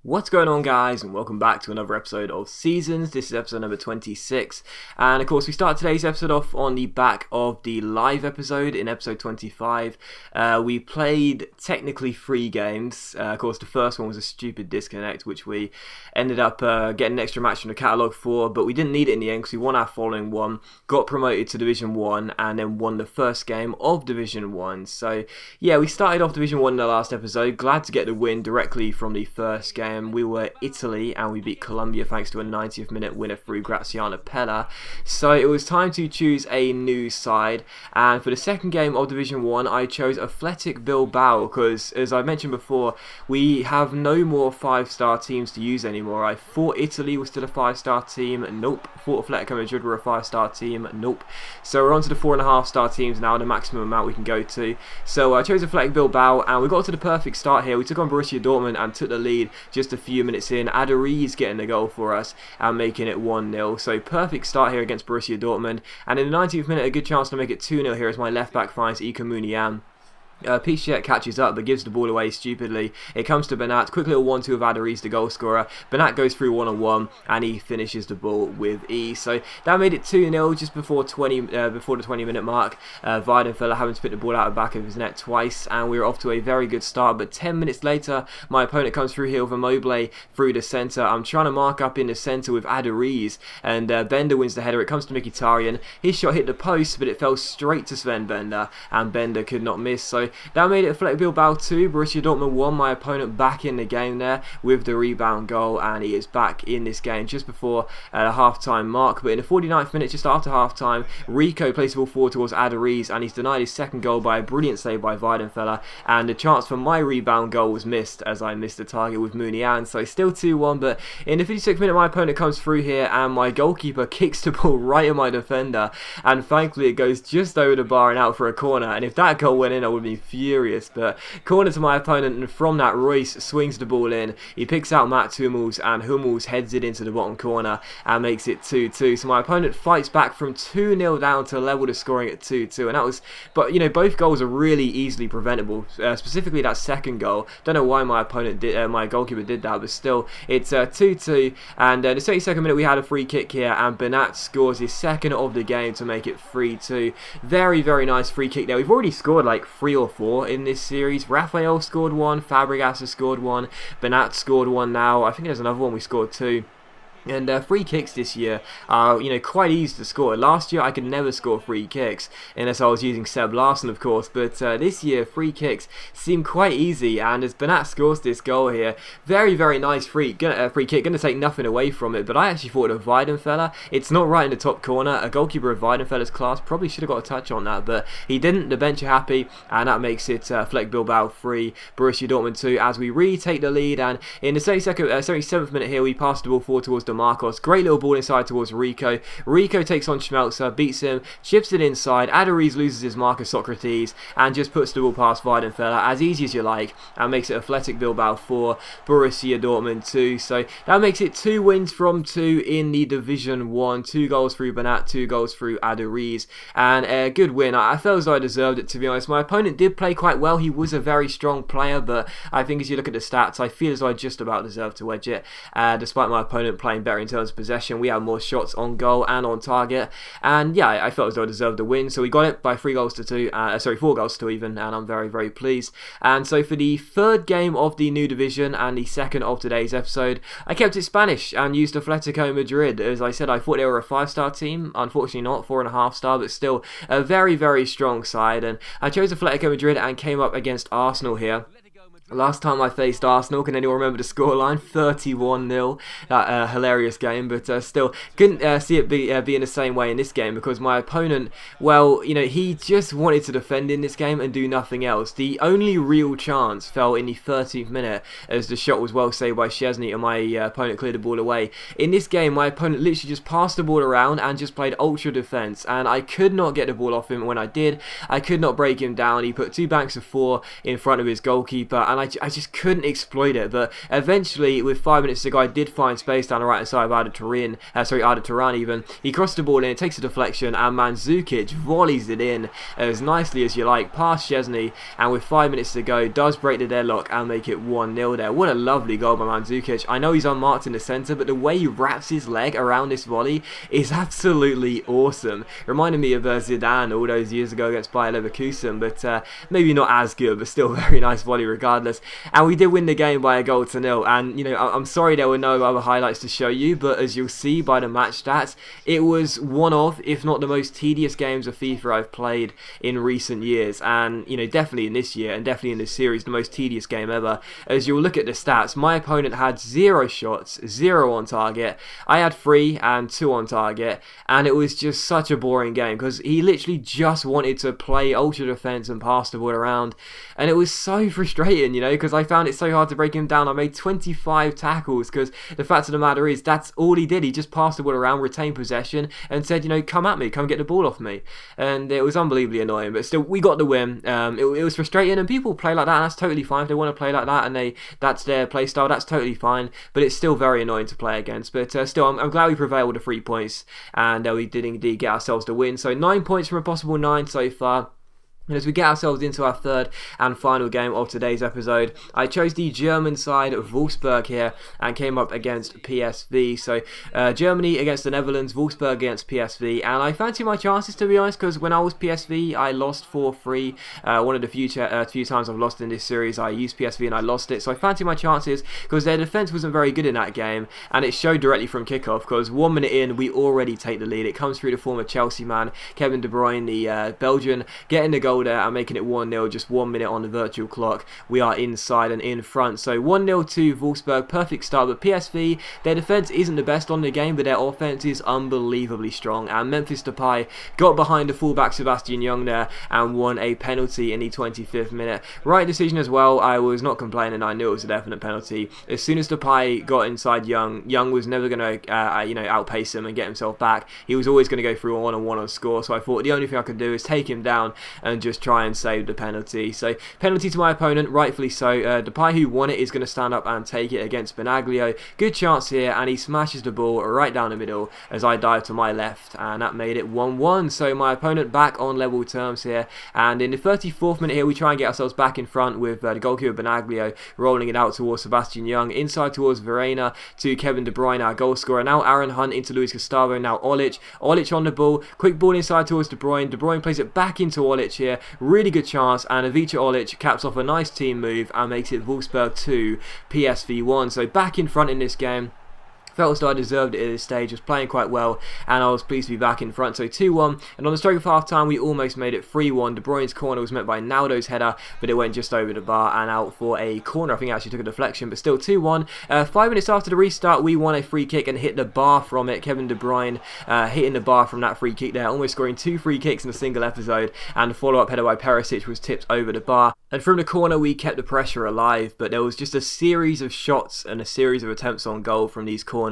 What's going on, guys, and welcome back to another episode of Seasons. This is episode number 26, and of course we start today's episode off on the back of the live episode in episode 25. We played technically 3 games. Of course the first one was a stupid disconnect, which we ended up getting an extra match from the catalogue for, but we didn't need it in the end because we won our following one, got promoted to Division 1, and then won the first game of Division 1. So yeah, we started off Division 1 in the last episode. Glad to get the win directly from the first game. We were Italy and we beat Colombia thanks to a 90th minute winner through Graziano Pella. So it was time to choose a new side, and for the second game of Division 1 I chose Athletic Bilbao because, as I mentioned before, we have no more 5-star teams to use anymore. I thought Italy was still a 5-star team, nope. Thought Atletico Madrid were a 5-star team, nope. So we're on to the 4.5-star teams now, the maximum amount we can go to. So I chose Athletic Bilbao and we got to the perfect start here. We took on Borussia Dortmund and took the lead just a few minutes in. Adariz getting the goal for us and making it 1-0. So perfect start here against Borussia Dortmund, and in the 90th minute a good chance to make it 2-0 here as my left back finds Ika Munian. Pichek catches up but gives the ball away stupidly. It comes to Bernat, quick little 1-2 of Adariz, the goal scorer. Bernat goes through 1-on-1 and he finishes the ball with ease. So that made it 2-0 just before the 20-minute mark. Weidenfeller having to pick the ball out of the back of his net twice, and we were off to a very good start. But 10 minutes later my opponent comes through here with Immobile through the centre. I'm trying to mark up in the centre with Adariz, and Bender wins the header. It comes to Mkhitaryan. His shot hit the post but it fell straight to Sven Bender, and Bender could not miss. So that made it Athletic Bilbao 2, Borussia Dortmund 1. My opponent back in the game there with the rebound goal, and he is back in this game just before the half-time mark. But in the 49th minute, just after half-time, Rico plays the ball forward towards Adariz, and he's denied his second goal by a brilliant save by Weidenfeller, and the chance for my rebound goal was missed as I missed the target with Munian. So still 2-1, but in the 56th minute my opponent comes through here and my goalkeeper kicks the ball right at my defender, and thankfully it goes just over the bar and out for a corner, and if that goal went in I would be furious. But corner to my opponent, and from that Royce swings the ball in. He picks out Matt Hummels, and Hummels heads it into the bottom corner and makes it 2-2. So my opponent fights back from 2-0 down to level the scoring at 2-2, and that was, but you know, both goals are really easily preventable, specifically that second goal. Don't know why my opponent did, my goalkeeper did that, but still it's 2-2. And the 32nd minute we had a free kick here, and Bernat scores his second of the game to make it 3-2. Very nice free kick there. We've already scored like 3 or 4 in this series. Raphael scored 1, Fabregas has scored 1, Bernat scored 1 now. I think there's another one we scored 2. And free kicks this year are, you know, quite easy to score. Last year I could never score free kicks unless I was using Seb Larsson, of course, but this year free kicks seem quite easy, and as Bernat scores this goal here, very nice free kick, going to take nothing away from it, but I actually thought of Weidenfeller. It's not right in the top corner. A goalkeeper of Weidenfeller's class probably should have got a touch on that, but he didn't. The bench are happy, and that makes it Athletic Bilbao 3, Borussia Dortmund 2, as we retake the lead. And in the 77th minute here we pass the ball forward towards Marcos. Great little ball inside towards Rico. Rico takes on Schmelzer, beats him, chips it inside. Adariz loses his marker Socrates and just puts the ball past Weidenfeller, as easy as you like, and makes it Athletic Bilbao 4, Borussia Dortmund 2. So that makes it 2 wins from 2 in the Division 1. 2 goals through Bernat, 2 goals through Adariz, and a good win. I felt as though I deserved it, to be honest. My opponent did play quite well. He was a very strong player, but I think as you look at the stats, I feel as though I just about deserved to edge it, despite my opponent playing better in terms of possession. We had more shots on goal and on target, and yeah, I felt as though I deserved the win. So we got it by 4 goals to 2 even, and I'm very pleased. And so for the third game of the new division and the second of today's episode, I kept it Spanish and used Atletico Madrid. As I said, I thought they were a 5-star team. Unfortunately not, 4.5-star, but still a very strong side, and I chose Atletico Madrid and came up against Arsenal here. Last time I faced Arsenal, can anyone remember the scoreline? 31-0. That hilarious game, but still couldn't see it being the same way in this game, because my opponent, well, you know, he just wanted to defend in this game and do nothing else. The only real chance fell in the 13th minute as the shot was well saved by Szczesny and my opponent cleared the ball away. In this game, my opponent literally just passed the ball around and just played ultra defense, and I could not get the ball off him. When I did, I could not break him down. He put 2 banks of 4 in front of his goalkeeper, and and I just couldn't exploit it. But eventually, with 5 minutes to go, I did find space down the right hand side of Arda Turan even. He crossed the ball in, takes a deflection, and Mandzukic volleys it in as nicely as you like, past Szczesny, and with 5 minutes to go, does break the deadlock and make it 1-0 there. What a lovely goal by Mandzukic. I know he's unmarked in the centre, but the way he wraps his leg around this volley is absolutely awesome. Reminded me of Zidane all those years ago against Bayer Leverkusen, but maybe not as good, but still very nice volley regardless. And we did win the game by a goal to nil, and you know, I'm sorry there were no other highlights to show you, but as you'll see by the match stats, it was one of, if not the most tedious games of FIFA I've played in recent years, and you know, definitely in this year and definitely in this series, the most tedious game ever. As you'll look at the stats, my opponent had 0 shots, 0 on target. I had 3 and 2 on target, and it was just such a boring game because he literally just wanted to play ultra defense and pass the ball around, and it was so frustrating, you know, because I found it so hard to break him down. I made 25 tackles because the fact of the matter is that's all he did. He just passed the ball around, retained possession, and said, you know, come at me, come get the ball off me. And it was unbelievably annoying, but still we got the win. It was frustrating, and people play like that, and that's totally fine. If they want to play like that and that's their play style, that's totally fine, but it's still very annoying to play against. But still, I'm glad we prevailed with the 3 points, and we did indeed get ourselves the win. So 9 points from a possible 9 so far. And as we get ourselves into our third and final game of today's episode, I chose the German side of Wolfsburg here and came up against PSV. So Germany against the Netherlands, Wolfsburg against PSV, and I fancy my chances, to be honest, because when I was PSV I lost 4-3. One of the few times I've lost in this series, I used PSV and I lost it, so I fancy my chances because their defence wasn't very good in that game, and it showed directly from kickoff because 1 minute in we already take the lead. It comes through the former Chelsea man Kevin De Bruyne, the Belgian, getting the goal there and making it 1-0, just 1 minute on the virtual clock. We are inside and in front. So 1-0 to Wolfsburg, perfect start. But PSV, their defence isn't the best on the game, but their offence is unbelievably strong. And Memphis Depay got behind the fullback Sebastian Young there and won a penalty in the 25th minute. Right decision as well. I was not complaining. I knew it was a definite penalty. As soon as Depay got inside Young, Young was never going to you know, outpace him and get himself back. He was always going to go through a one-on-one on score. So I thought the only thing I could do is take him down and just try and save the penalty. So penalty to my opponent, rightfully so. Depay, who won it, is going to stand up and take it against Benaglio. Good chance here, and he smashes the ball right down the middle as I dive to my left, and that made it 1-1. So my opponent back on level terms here, and in the 34th minute here we try and get ourselves back in front with the goalkeeper Benaglio rolling it out towards Sebastian Young, inside towards Verena to Kevin De Bruyne, our goal scorer. Now Aaron Hunt into Luis Gustavo, now Olic on the ball, quick ball inside towards De Bruyne. De Bruyne plays it back into Olic here, really good chance, and Ivica Olic caps off a nice team move and makes it Wolfsburg 2, PSV 1. So back in front in this game. Felt as though I deserved it at this stage, was playing quite well, and I was pleased to be back in front. So 2-1, and on the stroke of half time we almost made it 3-1. De Bruyne's corner was met by Naldo's header, but it went just over the bar and out for a corner. I think it actually took a deflection, but still 2-1. 5 minutes after the restart we won a free kick and hit the bar from it. Kevin De Bruyne hitting the bar from that free kick there, almost scoring 2 free kicks in a single episode, and the follow-up header by Perisic was tipped over the bar. And from the corner we kept the pressure alive, but there was just a series of shots and a series of attempts on goal from these corners,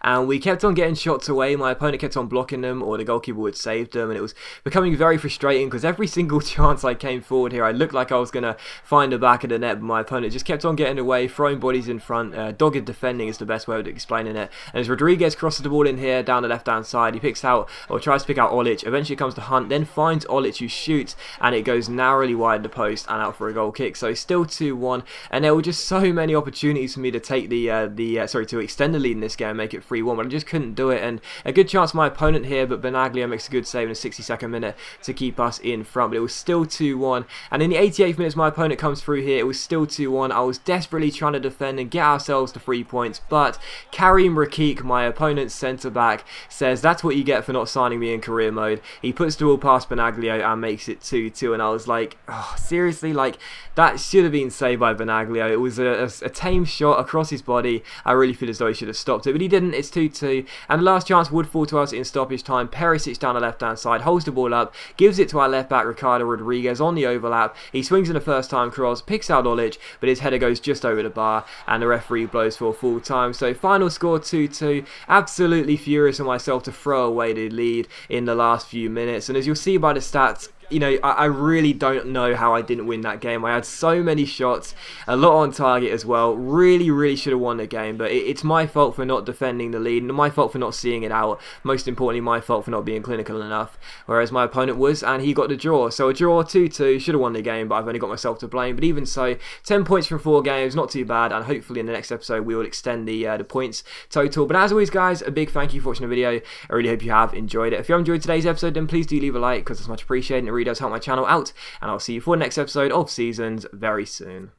and we kept on getting shots away. My opponent kept on blocking them, or the goalkeeper would save them, and it was becoming very frustrating because every single chance I came forward here I looked like I was going to find the back of the net, but my opponent just kept on getting away, throwing bodies in front. Dogged defending is the best way of explaining it. And as Rodriguez crosses the ball in here down the left hand side, he picks out, or tries to pick out Olic, eventually comes to Hunt, then finds Olic who shoots, and it goes narrowly wide the post and out for a goal kick. So still 2-1, and there were just so many opportunities for me to take to extend the lead in this game, make it 3-1, but I just couldn't do it. And a good chance for my opponent here, but Benaglio makes a good save in the 62nd minute to keep us in front, but it was still 2-1. And in the 88th minutes my opponent comes through here, it was still 2-1. I was desperately trying to defend and get ourselves to 3 points, but Karim Rakik, my opponent's centre back, says that's what you get for not signing me in career mode. He puts the ball past Benaglio and makes it 2-2, and I was like, oh, seriously, like, that should have been saved by Benaglio. It was a tame shot across his body. I really feel as though he should have stopped it, but he didn't. It's 2-2, and the last chance would fall to us in stoppage time. Perisic down the left hand side holds the ball up, gives it to our left back Ricardo Rodriguez on the overlap. He swings in the first time cross, picks out Olic, but his header goes just over the bar, and the referee blows for full time. So final score 2-2. Absolutely furious on myself to throw away the lead in the last few minutes, and as you'll see by the stats, you know, I really don't know how I didn't win that game. I had so many shots, a lot on target as well. Really should have won the game, but it's my fault for not defending the lead, and my fault for not seeing it out. Most importantly, my fault for not being clinical enough, whereas my opponent was, and he got the draw. So a draw, 2-2, should have won the game, but I've only got myself to blame. But even so, 10 points from 4 games, not too bad, and hopefully in the next episode we will extend the points total. But as always, guys, a big thank you for watching the video. I really hope you have enjoyed it. If you have enjoyed today's episode, then please do leave a like, because it's much appreciated and it really does help my channel out. And I'll see you for the next episode of Seasons very soon.